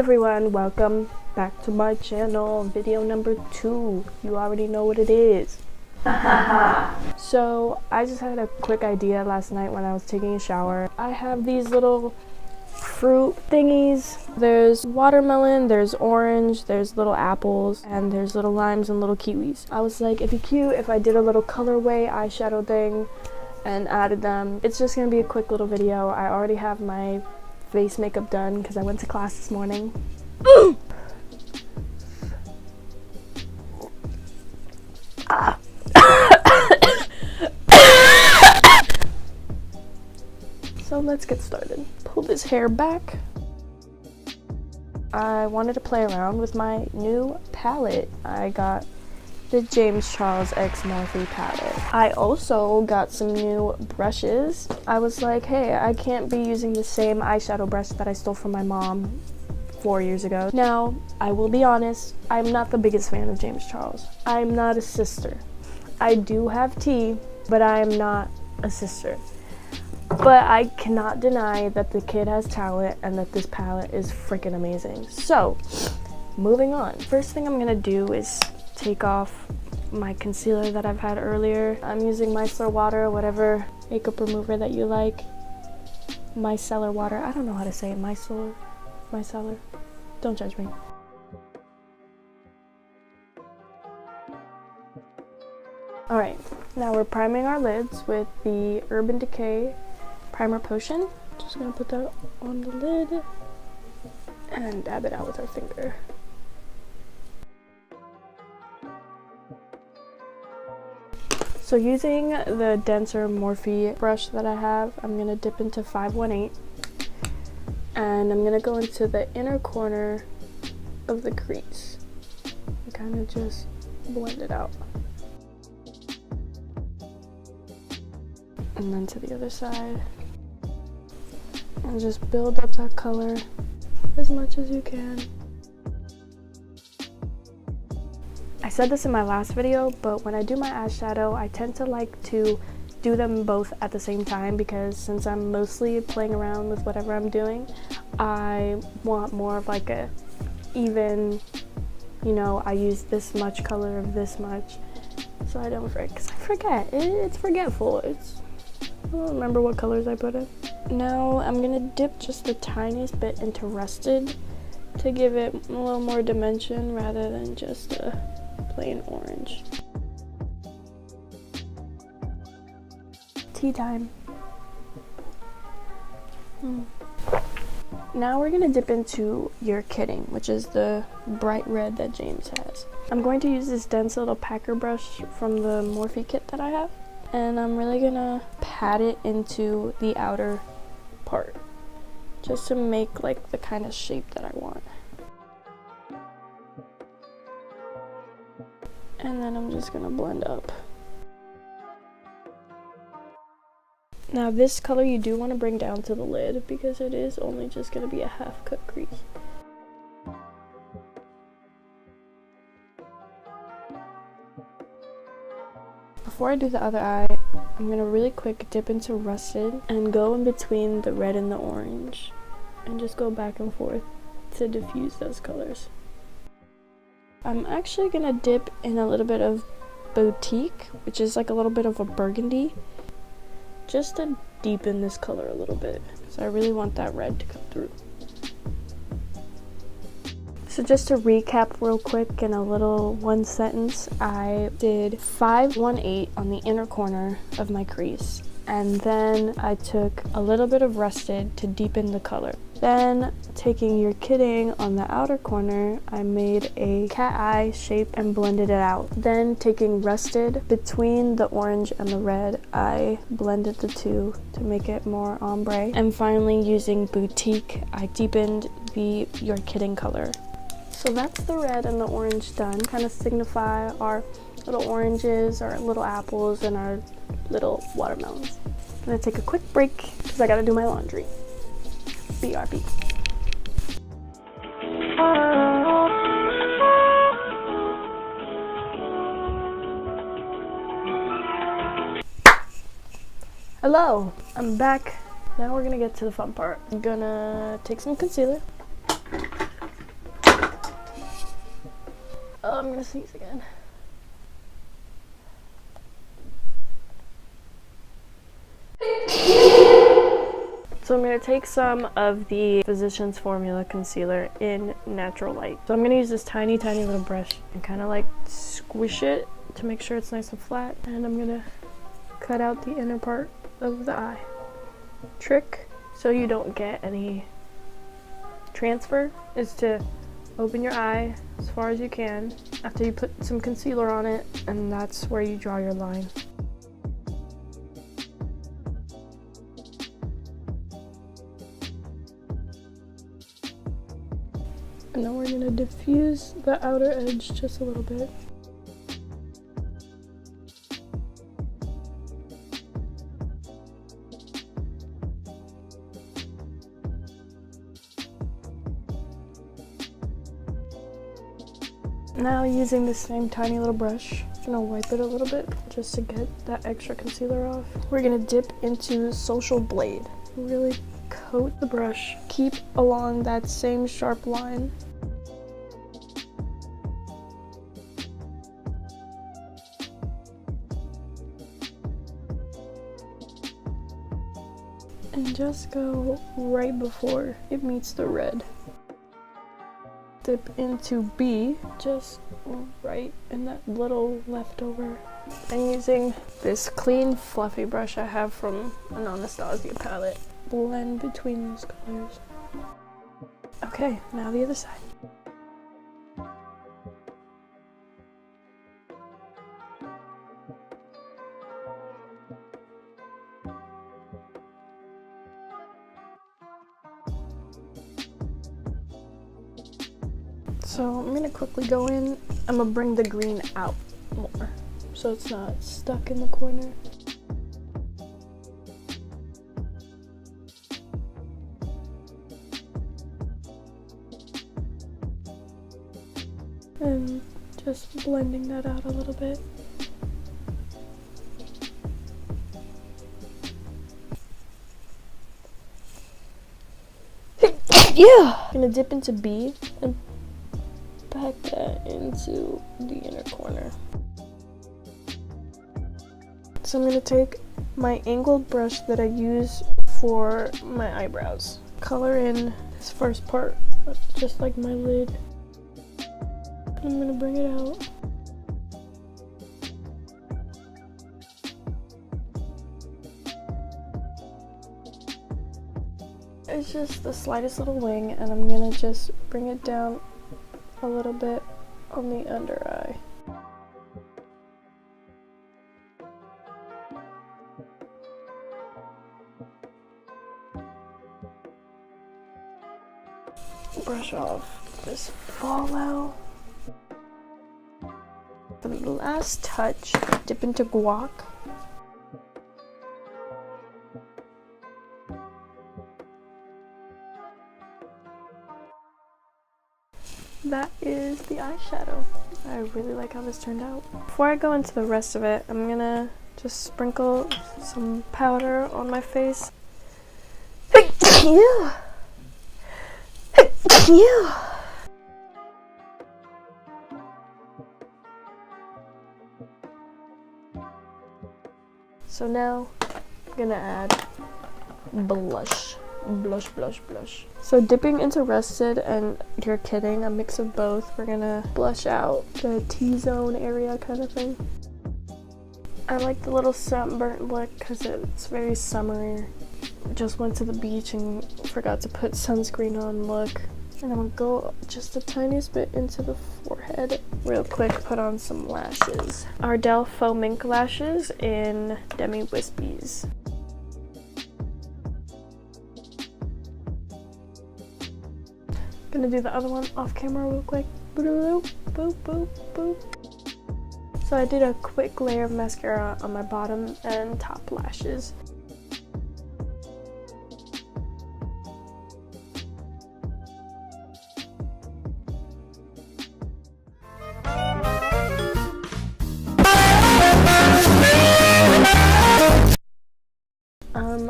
everyone, welcome back to my channel. Video number 2. You already know what it is. So I just had a quick idea last night when I was taking a shower. I have these little fruit thingies. There's watermelon, there's orange, there's little apples, and there's little limes and little kiwis. I was like, it'd be cute if I did a little colorway eyeshadow thing and added them. It's just gonna be a quick little video. I already have my face makeup done because I went to class this morning. So let's get started. Pull this hair back. I wanted to play around with my new palette. I got the James Charles X Morphe palette. I also got some new brushes. I was like, hey, I can't be using the same eyeshadow brush that I stole from my mom 4 years ago. Now, I will be honest, I'm not the biggest fan of James Charles. I'm not a sister. I do have tea, but I am not a sister. But I cannot deny that the kid has talent and that this palette is freaking amazing. So, moving on. First thing I'm gonna do is take off my concealer that I've had earlier. I'm using micellar water, whatever makeup remover that you like. Micellar water. I don't know how to say it. Micellar. Don't judge me. Alright, now we're priming our lids with the Urban Decay Primer Potion. Just gonna put that on the lid and dab it out with our finger. So using the denser Morphe brush that I have, I'm gonna dip into 518 and I'm gonna go into the inner corner of the crease and kind of just blend it out. And then to the other side. And just build up that color as much as you can. I said this in my last video, but when I do my eyeshadow, I tend to like to do them both at the same time because since I'm mostly playing around with whatever I'm doing, I want more of like a even, you know, I use this much color of this much so I don't forget, because I forget. It's forgetful. I don't remember what colors I put in. Now I'm gonna dip just the tiniest bit into Rusted to give it a little more dimension rather than just a plain orange. Tea time. Now we're gonna dip into You're Kidding, which is the bright red that James has. I'm going to use this dense little packer brush from the Morphe kit that I have. And I'm really gonna pat it into the outer part just to make like the kind of shape that I want. And then I'm just gonna blend up. Now this color you do want to bring down to the lid because it is only just gonna be a half cut crease. Before I do the other eye, I'm gonna really quick dip into Rusted and go in between the red and the orange and just go back and forth to diffuse those colors. I'm actually gonna dip in a little bit of Boutique, which is like a little bit of a burgundy, just to deepen this color a little bit. So I really want that red to come through. So just to recap real quick in a little one sentence, I did 518 on the inner corner of my crease. And then I took a little bit of Rusted to deepen the color. Then taking You're Kidding on the outer corner, I made a cat eye shape and blended it out. Then taking Rusted between the orange and the red, I blended the two to make it more ombre. And finally using Boutique, I deepened the You're Kidding color. So that's the red and the orange done, kind of signify our little oranges, our little apples, and our little watermelons. I'm gonna take a quick break because I gotta do my laundry. BRB. Hello, I'm back. Now we're gonna get to the fun part. I'm gonna take some concealer Oh, I'm gonna sneeze again. So I'm going to take some of the Physicians Formula concealer in Natural Light. So I'm going to use this tiny little brush and kind of like squish it to make sure it's nice and flat. And I'm going to cut out the inner part of the eye. Trick so you don't get any transfer is to open your eye as far as you can after you put some concealer on it, and that's where you draw your line. And now we're going to diffuse the outer edge just a little bit. Now using the same tiny little brush, I'm going to wipe it a little bit just to get that extra concealer off. We're going to dip into Social Blade. Really coat the brush, keep along that same sharp line. And just go right before it meets the red. Dip into B, just right in that little leftover. I'm using this clean, fluffy brush I have from an Anastasia palette. Blend between those colors. Okay, now the other side. So I'm gonna quickly go in. I'm gonna bring the green out more so it's not stuck in the corner. And just blending that out a little bit. Yeah! I'm gonna dip into B and pack that into the inner corner. So I'm gonna take my angled brush that I use for my eyebrows. Color in this first part, just like my lid. I'm gonna bring it out. It's just the slightest little wing, and I'm gonna just bring it down a little bit on the under eye. Brush off this fallout. For the last touch, dip into guac. That is the eyeshadow. I really like how this turned out. Before I go into the rest of it, I'm gonna just sprinkle some powder on my face. Yeah. Yeah. So now I'm gonna add blush. Blush, blush, blush. So dipping into Rested and You're Kidding, a mix of both, we're gonna blush out the T-zone area kind of thing. I like the little sunburnt look because it's very summery. Just went to the beach and forgot to put sunscreen on look. And I'm gonna go just the tiniest bit into the forehead. Real quick, put on some lashes. Ardell Faux Mink Lashes in Demi Wispies. Gonna do the other one off camera real quick. Boop, boop, boop, boop. So I did a quick layer of mascara on my bottom and top lashes.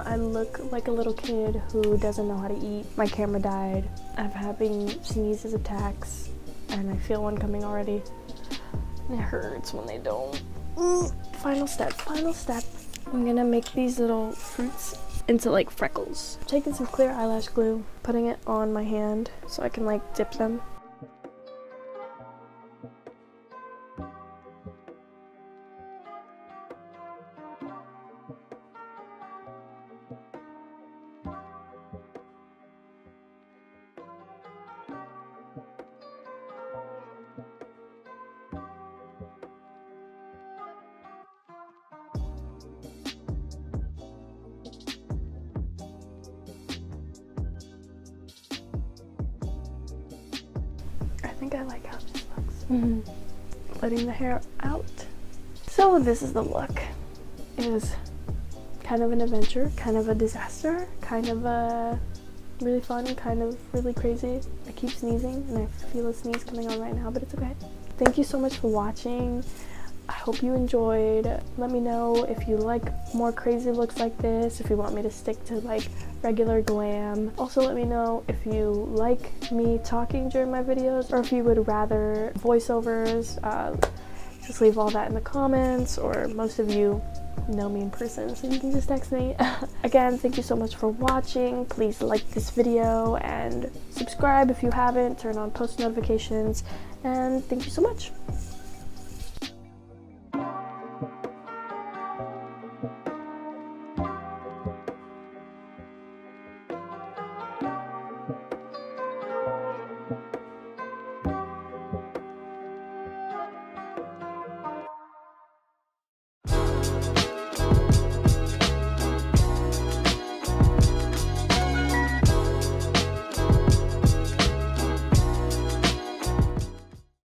I look like a little kid who doesn't know how to eat. My camera died. I'm having sneezes attacks. and I feel one coming already. And it hurts when they don't. Final step, final step. I'm gonna make these little fruits into like freckles. I'm taking some clear eyelash glue, putting it on my hand so I can like dip them. I think I like how this looks. Letting the hair out. So this is the look. It was kind of an adventure, kind of a disaster, kind of really fun, kind of really crazy. I keep sneezing and I feel a sneeze coming on right now, but it's okay. Thank you so much for watching. I hope you enjoyed. Let me know if you like more crazy looks like this, if you want me to stick to like regular glam. Also let me know if you like me talking during my videos or if you would rather voiceovers. Just leave all that in the comments, or most of you know me in person, so you can just text me. Again, thank you so much for watching. Please like this video and subscribe if you haven't, turn on post notifications, and thank you so much.